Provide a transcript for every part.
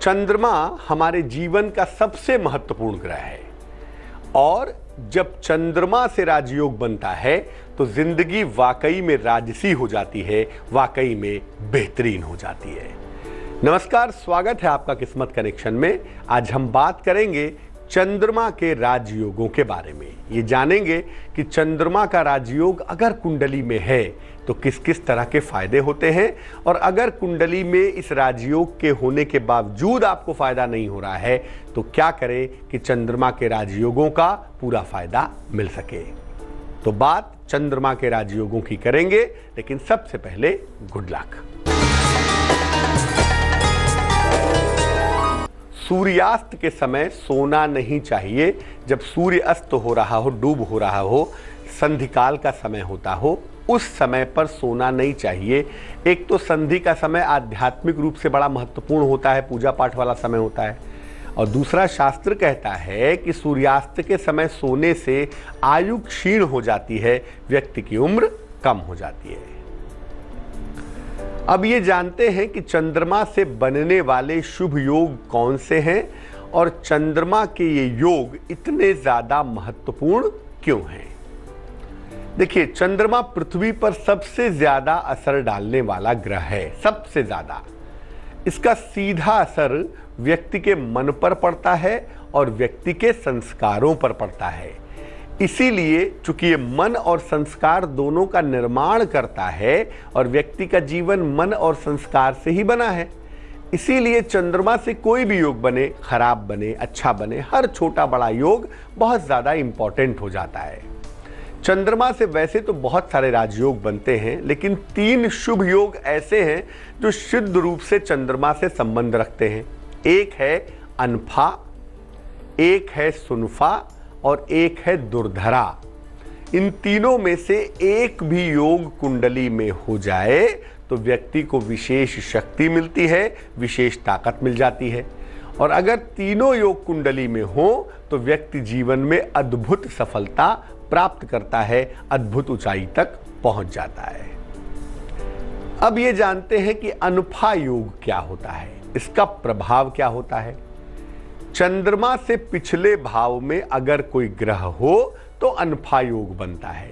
चंद्रमा हमारे जीवन का सबसे महत्वपूर्ण ग्रह है और जब चंद्रमा से राजयोग बनता है तो जिंदगी वाकई में राजसी हो जाती है, वाकई में बेहतरीन हो जाती है। नमस्कार, स्वागत है आपका किस्मत कनेक्शन में। आज हम बात करेंगे चंद्रमा के राजयोगों के बारे में। ये जानेंगे कि चंद्रमा का राजयोग अगर कुंडली में है तो किस किस तरह के फायदे होते हैं, और अगर कुंडली में इस राजयोग के होने के बावजूद आपको फायदा नहीं हो रहा है तो क्या करें कि चंद्रमा के राजयोगों का पूरा फायदा मिल सके। तो बात चंद्रमा के राजयोगों की करेंगे, लेकिन सबसे पहले गुड लक। सूर्यास्त के समय सोना नहीं चाहिए। जब सूर्य अस्त हो रहा हो, डूब हो रहा हो, संधिकाल का समय होता हो, उस समय पर सोना नहीं चाहिए। एक तो संधि का समय आध्यात्मिक रूप से बड़ा महत्वपूर्ण होता है, पूजा पाठ वाला समय होता है, और दूसरा शास्त्र कहता है कि सूर्यास्त के समय सोने से आयु क्षीण हो जाती है, व्यक्ति की उम्र कम हो जाती है। अब ये जानते हैं कि चंद्रमा से बनने वाले शुभ योग कौन से हैं और चंद्रमा के ये योग इतने ज्यादा महत्वपूर्ण क्यों हैं। देखिए, चंद्रमा पृथ्वी पर सबसे ज्यादा असर डालने वाला ग्रह है, सबसे ज्यादा। इसका सीधा असर व्यक्ति के मन पर पड़ता है और व्यक्ति के संस्कारों पर पड़ता है। इसीलिए चूंकि ये मन और संस्कार दोनों का निर्माण करता है और व्यक्ति का जीवन मन और संस्कार से ही बना है, इसीलिए चंद्रमा से कोई भी योग बने, खराब बने, अच्छा बने, हर छोटा बड़ा योग बहुत ज्यादा इंपॉर्टेंट हो जाता है। चंद्रमा से वैसे तो बहुत सारे राजयोग बनते हैं, लेकिन 3 शुभ योग ऐसे हैं जो शुद्ध रूप से चंद्रमा से संबंध रखते हैं। एक है अनफा, एक है सुनफा और एक है दुर्धरा। इन तीनों में से एक भी योग कुंडली में हो जाए तो व्यक्ति को विशेष शक्ति मिलती है, विशेष ताकत मिल जाती है। और अगर तीनों योग कुंडली में हो तो व्यक्ति जीवन में अद्भुत सफलता प्राप्त करता है, अद्भुत ऊंचाई तक पहुंच जाता है। अब ये जानते हैं कि अनफा योग क्या होता है, इसका प्रभाव क्या होता है। चंद्रमा से पिछले भाव में अगर कोई ग्रह हो तो अनफा योग बनता है।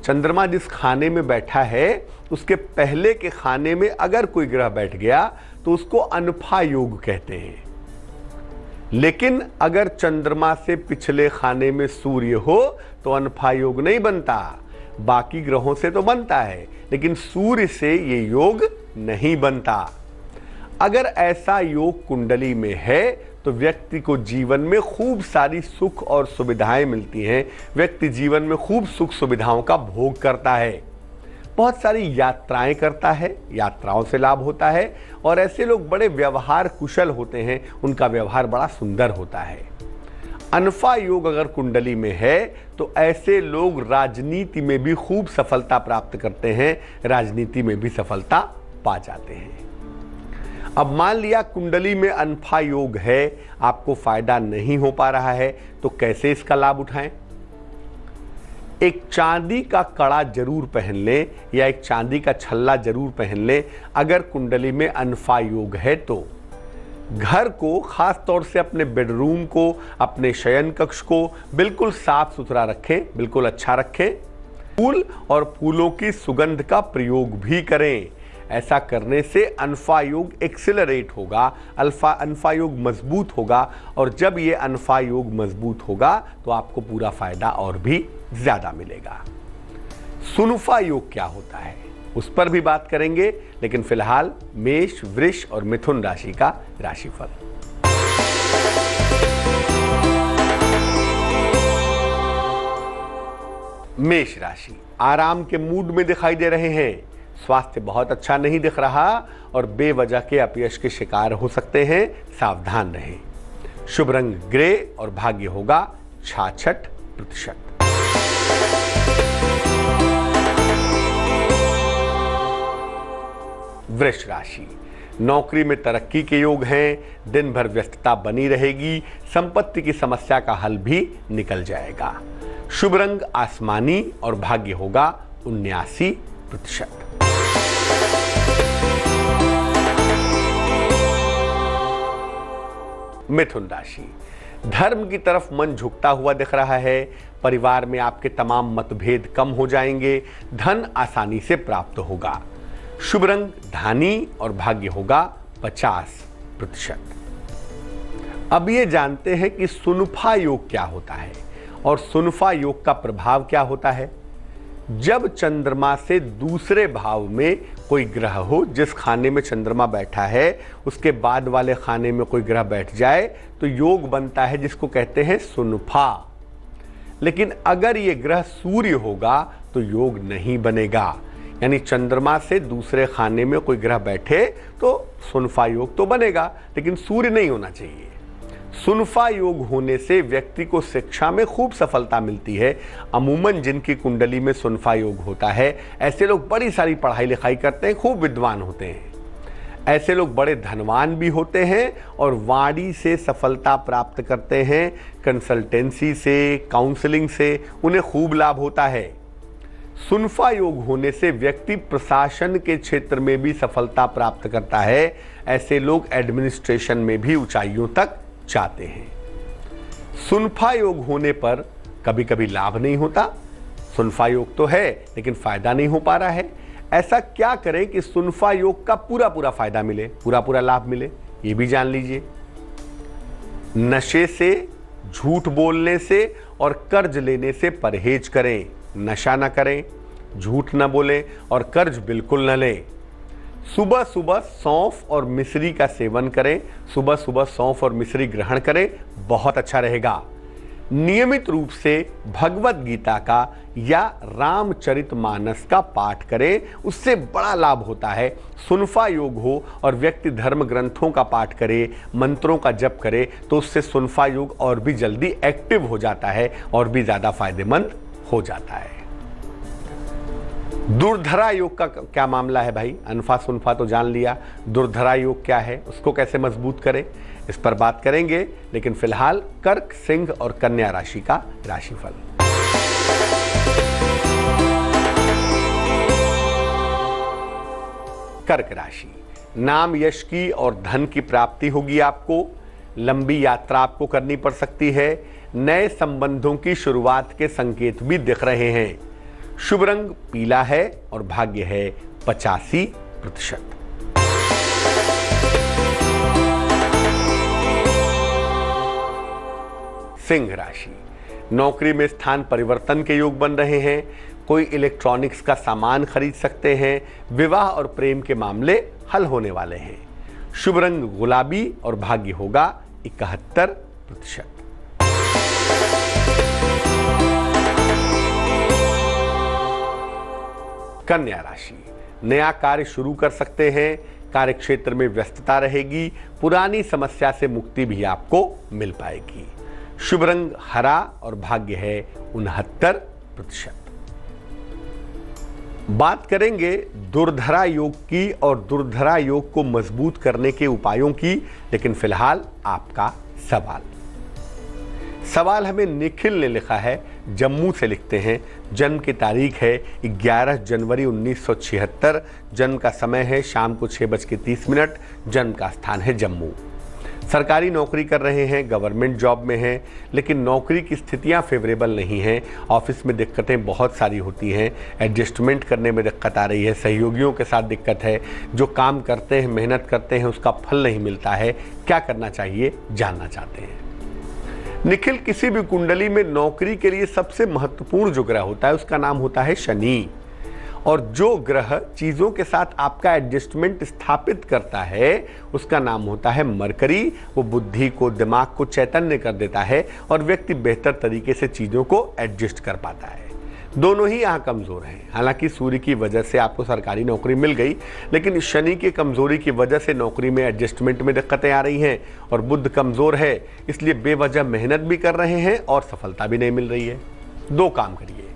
चंद्रमा जिस खाने में बैठा है उसके पहले के खाने में अगर कोई ग्रह बैठ गया तो उसको अनफा योग कहते हैं। लेकिन अगर चंद्रमा से पिछले खाने में सूर्य हो तो अनफा योग नहीं बनता। बाकी ग्रहों से तो बनता है, लेकिन सूर्य से ये योग नहीं बनता। अगर ऐसा योग कुंडली में है तो व्यक्ति को जीवन में खूब सारी सुख और सुविधाएं मिलती हैं। व्यक्ति जीवन में खूब सुख सुविधाओं का भोग करता है, बहुत सारी यात्राएं करता है, यात्राओं से लाभ होता है, और ऐसे लोग बड़े व्यवहार कुशल होते हैं, उनका व्यवहार बड़ा सुंदर होता है। अनफा योग अगर कुंडली में है तो ऐसे लोग राजनीति में भी खूब सफलता प्राप्त करते हैं, राजनीति में भी सफलता पा जाते हैं। अब मान लिया कुंडली में अनफा योग है, आपको फायदा नहीं हो पा रहा है, तो कैसे इसका लाभ उठाएं। एक चांदी का कड़ा जरूर पहन लें या एक चांदी का छल्ला जरूर पहन लें अगर कुंडली में अनफा योग है तो। घर को, खास तौर से अपने बेडरूम को, अपने शयन कक्ष को बिल्कुल साफ सुथरा रखें, बिल्कुल अच्छा रखें। फूल और फूलों की सुगंध का प्रयोग भी करें। ऐसा करने से अनफा योग एक्सेलरेट होगा, अनफा योग मजबूत होगा, और जब ये अनफा योग मजबूत होगा तो आपको पूरा फायदा और भी ज्यादा मिलेगा। सुनफा योग क्या होता है उस पर भी बात करेंगे, लेकिन फिलहाल मेष, वृष और मिथुन राशि का राशिफल। मेष राशि आराम के मूड में दिखाई दे रहे हैं। स्वास्थ्य बहुत अच्छा नहीं दिख रहा और बेवजह के अपयश के शिकार हो सकते हैं, सावधान रहें। शुभ रंग ग्रे और भाग्य होगा 66%। वृष राशि नौकरी में तरक्की के योग हैं, दिन भर व्यस्तता बनी रहेगी, संपत्ति की समस्या का हल भी निकल जाएगा। शुभ रंग आसमानी और भाग्य होगा 79%। मिथुन राशि, धर्म की तरफ मन झुकता हुआ दिख रहा है। परिवार में आपके तमाम मतभेद कम हो जाएंगे। धन आसानी से प्राप्त होगा। शुभ रंग धानी और भाग्य होगा 50%। अब ये जानते हैं कि सुनफा योग क्या होता है और सुनफा योग का प्रभाव क्या होता है। जब चंद्रमा से दूसरे भाव में कोई ग्रह हो, जिस खाने में चंद्रमा बैठा है उसके बाद वाले खाने में कोई ग्रह बैठ जाए तो योग बनता है, जिसको कहते हैं सुनफा। लेकिन अगर ये ग्रह सूर्य होगा तो योग नहीं बनेगा। यानी चंद्रमा से दूसरे खाने में कोई ग्रह बैठे तो सुनफा योग तो बनेगा, लेकिन सूर्य नहीं होना चाहिए। सुनफा योग होने से व्यक्ति को शिक्षा में खूब सफलता मिलती है। अमूमन जिनकी कुंडली में सुनफा योग होता है, ऐसे लोग बड़ी सारी पढ़ाई लिखाई करते हैं, खूब विद्वान होते हैं। ऐसे लोग बड़े धनवान भी होते हैं और वाणी से सफलता प्राप्त करते हैं। कंसल्टेंसी से, काउंसलिंग से उन्हें खूब लाभ होता है। सुनफा योग होने से व्यक्ति प्रशासन के क्षेत्र में भी सफलता प्राप्त करता है। ऐसे लोग एडमिनिस्ट्रेशन में भी ऊंचाइयों तक जाते हैं। सुनफा योग होने पर कभी कभी लाभ नहीं होता। सुनफा योग तो है लेकिन फायदा नहीं हो पा रहा है। ऐसा क्या करें कि सुनफा योग का पूरा पूरा फायदा मिले, पूरा पूरा लाभ मिले, ये भी जान लीजिए। नशे से, झूठ बोलने से और कर्ज लेने से परहेज करें। नशा ना करें, झूठ ना बोलें और कर्ज बिल्कुल न लें। सुबह सुबह सौंफ और मिश्री का सेवन करें। सुबह सुबह सौंफ और मिश्री ग्रहण करें, बहुत अच्छा रहेगा। नियमित रूप से भगवत गीता का या रामचरितमानस का पाठ करें, उससे बड़ा लाभ होता है। सुनफा योग हो और व्यक्ति धर्म ग्रंथों का पाठ करे, मंत्रों का जप करे, तो उससे सुनफा योग और भी जल्दी एक्टिव हो जाता है और भी ज्यादा फायदेमंद हो जाता है। दुर्धरा योग का क्या मामला है भाई? अनफा सुनफा तो जान लिया, दुर्धरा योग क्या है, उसको कैसे मजबूत करें, इस पर बात करेंगे। लेकिन फिलहाल कर्क, सिंह और कन्या राशि का राशिफल। कर्क राशि, नाम यश की और धन की प्राप्ति होगी आपको। लंबी यात्रा आपको करनी पड़ सकती है। नए संबंधों की शुरुआत के संकेत भी दिख रहे हैं। शुभ रंग पीला है और भाग्य है 85%। सिंह राशि, नौकरी में स्थान परिवर्तन के योग बन रहे हैं। कोई इलेक्ट्रॉनिक्स का सामान खरीद सकते हैं। विवाह और प्रेम के मामले हल होने वाले हैं। शुभ रंग गुलाबी और भाग्य होगा 71%। कन्या राशि, नया कार्य शुरू कर सकते हैं। कार्य क्षेत्र में व्यस्तता रहेगी। पुरानी समस्या से मुक्ति भी आपको मिल पाएगी। शुभ रंग हरा और भाग्य है 69%। बात करेंगे दुर्धरा योग की और दुर्धरा योग को मजबूत करने के उपायों की। लेकिन फिलहाल आपका सवाल हमें निखिल ने लिखा है, जम्मू से लिखते हैं। जन्म की तारीख है 11 जनवरी 1976। जन्म का समय है शाम को 6:30। जन्म का स्थान है जम्मू। सरकारी नौकरी कर रहे हैं, गवर्नमेंट जॉब में हैं, लेकिन नौकरी की स्थितियां फेवरेबल नहीं हैं। ऑफिस में दिक्कतें बहुत सारी होती हैं। एडजस्टमेंट करने में दिक्कत आ रही है। सहयोगियों के साथ दिक्कत है। जो काम करते हैं, मेहनत करते हैं, उसका फल नहीं मिलता है। क्या करना चाहिए, जानना चाहते हैं। निखिल, किसी भी कुंडली में नौकरी के लिए सबसे महत्वपूर्ण जो ग्रह होता है उसका नाम होता है शनि। और जो ग्रह चीजों के साथ आपका एडजस्टमेंट स्थापित करता है उसका नाम होता है मरकरी। वो बुद्धि को, दिमाग को चैतन्य कर देता है और व्यक्ति बेहतर तरीके से चीजों को एडजस्ट कर पाता है। दोनों ही यहाँ कमजोर हैं। हालांकि सूर्य की वजह से आपको सरकारी नौकरी मिल गई, लेकिन शनि की कमजोरी की वजह से नौकरी में एडजस्टमेंट में दिक्कतें आ रही हैं। और बुध कमजोर है, इसलिए बेवजह मेहनत भी कर रहे हैं और सफलता भी नहीं मिल रही है। दो काम करिए।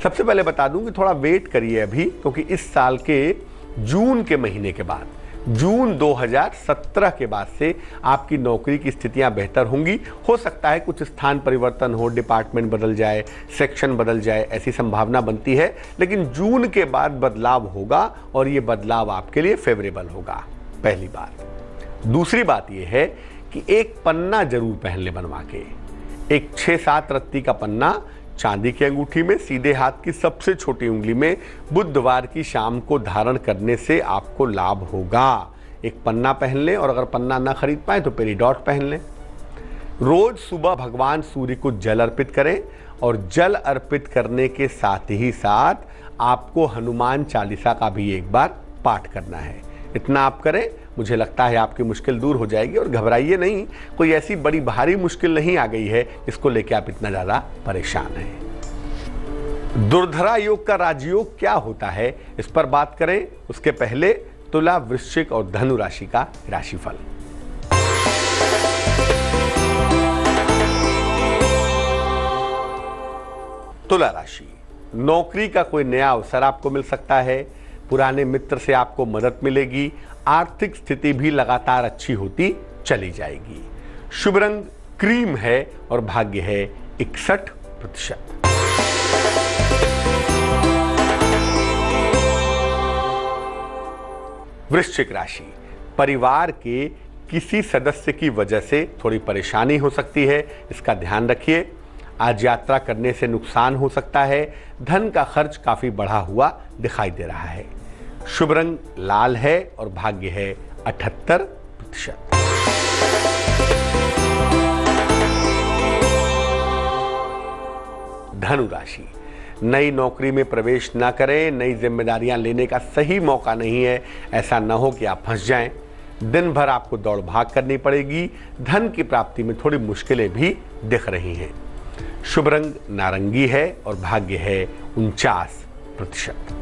सबसे पहले बता दूं कि थोड़ा वेट करिए अभी, क्योंकि इस साल के जून के महीने के बाद, जून 2017 के बाद से आपकी नौकरी की स्थितियां बेहतर होंगी। हो सकता है कुछ स्थान परिवर्तन हो, डिपार्टमेंट बदल जाए, सेक्शन बदल जाए, ऐसी संभावना बनती है। लेकिन जून के बाद बदलाव होगा और ये बदलाव आपके लिए फेवरेबल होगा, पहली बात। दूसरी बात यह है कि एक पन्ना जरूर पहन ले बनवा के। एक 6-7 रत्ती का पन्ना चांदी की अंगूठी में सीधे हाथ की सबसे छोटी उंगली में बुधवार की शाम को धारण करने से आपको लाभ होगा। एक पन्ना पहन लें, और अगर पन्ना ना खरीद पाए तो पेरीडॉट पहन लें। रोज सुबह भगवान सूर्य को जल अर्पित करें, और जल अर्पित करने के साथ ही साथ आपको हनुमान चालीसा का भी एक बार पाठ करना है। इतना आप करें, मुझे लगता है आपकी मुश्किल दूर हो जाएगी। और घबराइए नहीं, कोई ऐसी बड़ी भारी मुश्किल नहीं आ गई है जिसको लेकर आप इतना ज़्यादा परेशान हैं। दुर्धरा योग का राजयोग क्या होता है, इस पर बात करें उसके पहले तुला, वृश्चिक और धनु राशि का राशिफल। तुला राशि, नौकरी का कोई नया अवसर आपको मिल सकता है। पुराने मित्र से आपको मदद मिलेगी। आर्थिक स्थिति भी लगातार अच्छी होती चली जाएगी। शुभ रंग क्रीम है और भाग्य है 61%। वृश्चिक राशि, परिवार के किसी सदस्य की वजह से थोड़ी परेशानी हो सकती है, इसका ध्यान रखिए। आज यात्रा करने से नुकसान हो सकता है। धन का खर्च काफी बढ़ा हुआ दिखाई दे रहा है। शुभ रंग लाल है और भाग्य है 78%। धनु राशि, नई नौकरी में प्रवेश न करें। नई जिम्मेदारियां लेने का सही मौका नहीं है। ऐसा न हो कि आप फंस जाएं। दिन भर आपको दौड़ भाग करनी पड़ेगी। धन की प्राप्ति में थोड़ी मुश्किलें भी दिख रही हैं। शुभ रंग नारंगी है और भाग्य है 49%।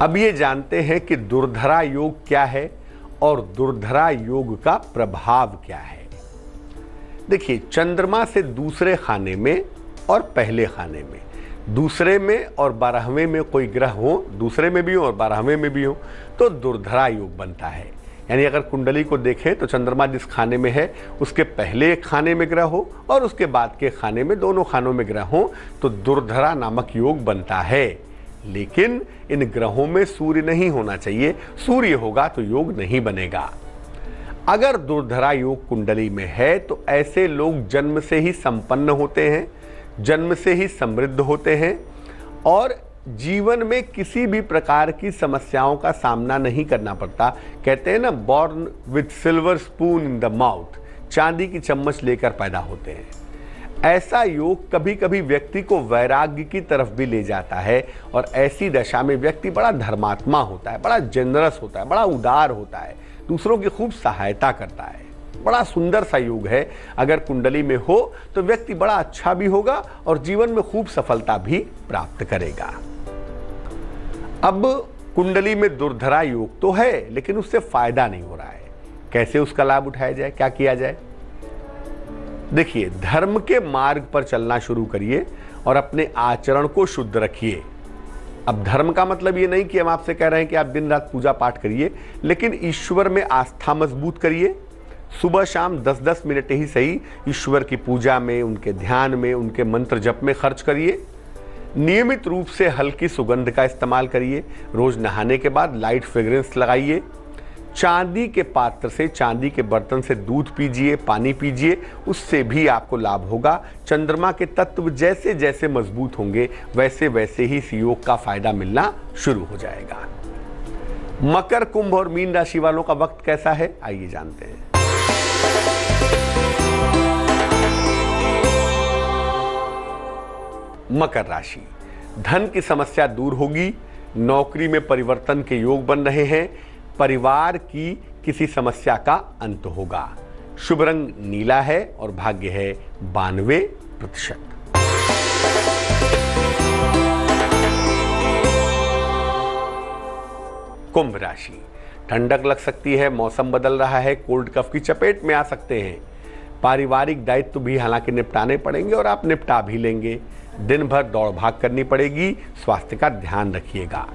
अब ये जानते हैं कि दुर्धरा योग क्या है और दुर्धरा योग का प्रभाव क्या है। देखिए, चंद्रमा से दूसरे खाने में और पहले खाने में, दूसरे में और 12वें में कोई ग्रह हो, दूसरे में भी हो और 12वें में भी हो, तो दुर्धरा योग बनता है। यानी अगर कुंडली को देखें तो चंद्रमा जिस खाने में है उसके पहले एक खाने में ग्रह हो और उसके बाद के खाने में, दोनों खानों में ग्रह हो, तो दुर्धरा नामक योग बनता है। लेकिन इन ग्रहों में सूर्य नहीं होना चाहिए। सूर्य होगा तो योग नहीं बनेगा। अगर दुर्धरा योग कुंडली में है तो ऐसे लोग जन्म से ही संपन्न होते हैं, जन्म से ही समृद्ध होते हैं और जीवन में किसी भी प्रकार की समस्याओं का सामना नहीं करना पड़ता। कहते हैं ना, born with silver spoon in the mouth, चांदी की चम्मच लेकर पैदा होते हैं। ऐसा योग कभी कभी व्यक्ति को वैराग्य की तरफ भी ले जाता है और ऐसी दशा में व्यक्ति बड़ा धर्मात्मा होता है, बड़ा जेनरस होता है, बड़ा उदार होता है, दूसरों की खूब सहायता करता है। बड़ा सुंदर सा योग है। अगर कुंडली में हो तो व्यक्ति बड़ा अच्छा भी होगा और जीवन में खूब सफलता भी प्राप्त करेगा। अब कुंडली में दुर्धरा योग तो है, लेकिन उससे फायदा नहीं हो रहा है। कैसे उसका लाभ उठाया जाए, क्या किया जाए? देखिए, धर्म के मार्ग पर चलना शुरू करिए और अपने आचरण को शुद्ध रखिए। अब धर्म का मतलब ये नहीं कि हम आपसे कह रहे हैं कि आप दिन रात पूजा पाठ करिए, लेकिन ईश्वर में आस्था मजबूत करिए। सुबह शाम 10-10 मिनट ही सही ईश्वर की पूजा में, उनके ध्यान में, उनके मंत्र जप में खर्च करिए। नियमित रूप से हल्की सुगंध का इस्तेमाल करिए। रोज नहाने के बाद लाइट फ्रेग्रेंस लगाइए। चांदी के पात्र से, चांदी के बर्तन से दूध पीजिए, पानी पीजिए, उससे भी आपको लाभ होगा। चंद्रमा के तत्व जैसे जैसे मजबूत होंगे वैसे वैसे ही इस योग का फायदा मिलना शुरू हो जाएगा। मकर, कुंभ और मीन राशि वालों का वक्त कैसा है, आइए जानते हैं। मकर राशि, धन की समस्या दूर होगी। नौकरी में परिवर्तन के योग बन रहे हैं। परिवार की किसी समस्या का अंत होगा। शुभ रंग नीला है और भाग्य है 92%। कुंभ राशि, ठंडक लग सकती है, मौसम बदल रहा है, कोल्ड कफ की चपेट में आ सकते हैं। पारिवारिक दायित्व भी हालांकि निपटाने पड़ेंगे और आप निपटा भी लेंगे। दिन भर दौड़ भाग करनी पड़ेगी, स्वास्थ्य का ध्यान रखिएगा।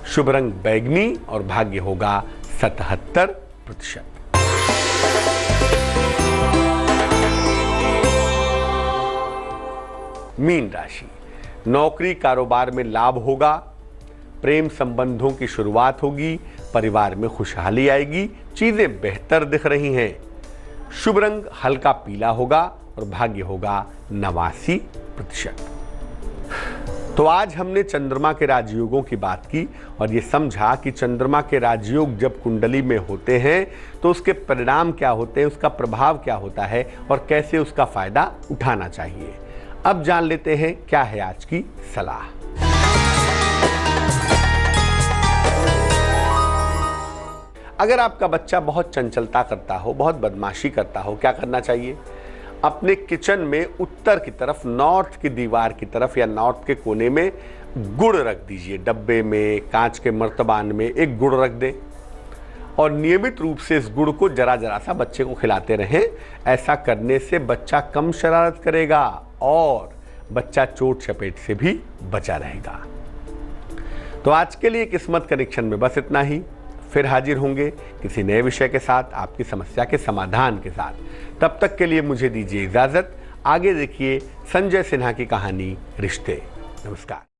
शुभ रंग बैगनी और भाग्य होगा 77%। मीन राशि, नौकरी कारोबार में लाभ होगा। प्रेम संबंधों की शुरुआत होगी। परिवार में खुशहाली आएगी। चीजें बेहतर दिख रही हैं। शुभ रंग हल्का पीला होगा और भाग्य होगा 89%। तो आज हमने चंद्रमा के राजयोगों की बात की और ये समझा कि चंद्रमा के राजयोग जब कुंडली में होते हैं तो उसके परिणाम क्या होते हैं, उसका प्रभाव क्या होता है और कैसे उसका फायदा उठाना चाहिए। अब जान लेते हैं क्या है आज की सलाह। अगर आपका बच्चा बहुत चंचलता करता हो, बहुत बदमाशी करता हो, क्या करना चाहिए? अपने किचन में उत्तर की तरफ, नॉर्थ की दीवार की तरफ या नॉर्थ के कोने में गुड़ रख दीजिए। डब्बे में, कांच के मर्तबान में एक गुड़ रख दें और नियमित रूप से इस गुड़ को जरा जरा सा बच्चे को खिलाते रहें। ऐसा करने से बच्चा कम शरारत करेगा और बच्चा चोट चपेट से भी बचा रहेगा। तो आज के लिए किस्मत कनेक्शन में बस इतना ही। फिर हाजिर होंगे किसी नए विषय के साथ, आपकी समस्या के समाधान के साथ। तब तक के लिए मुझे दीजिए इजाजत। आगे देखिए संजय सिन्हा की कहानी रिश्ते। नमस्कार।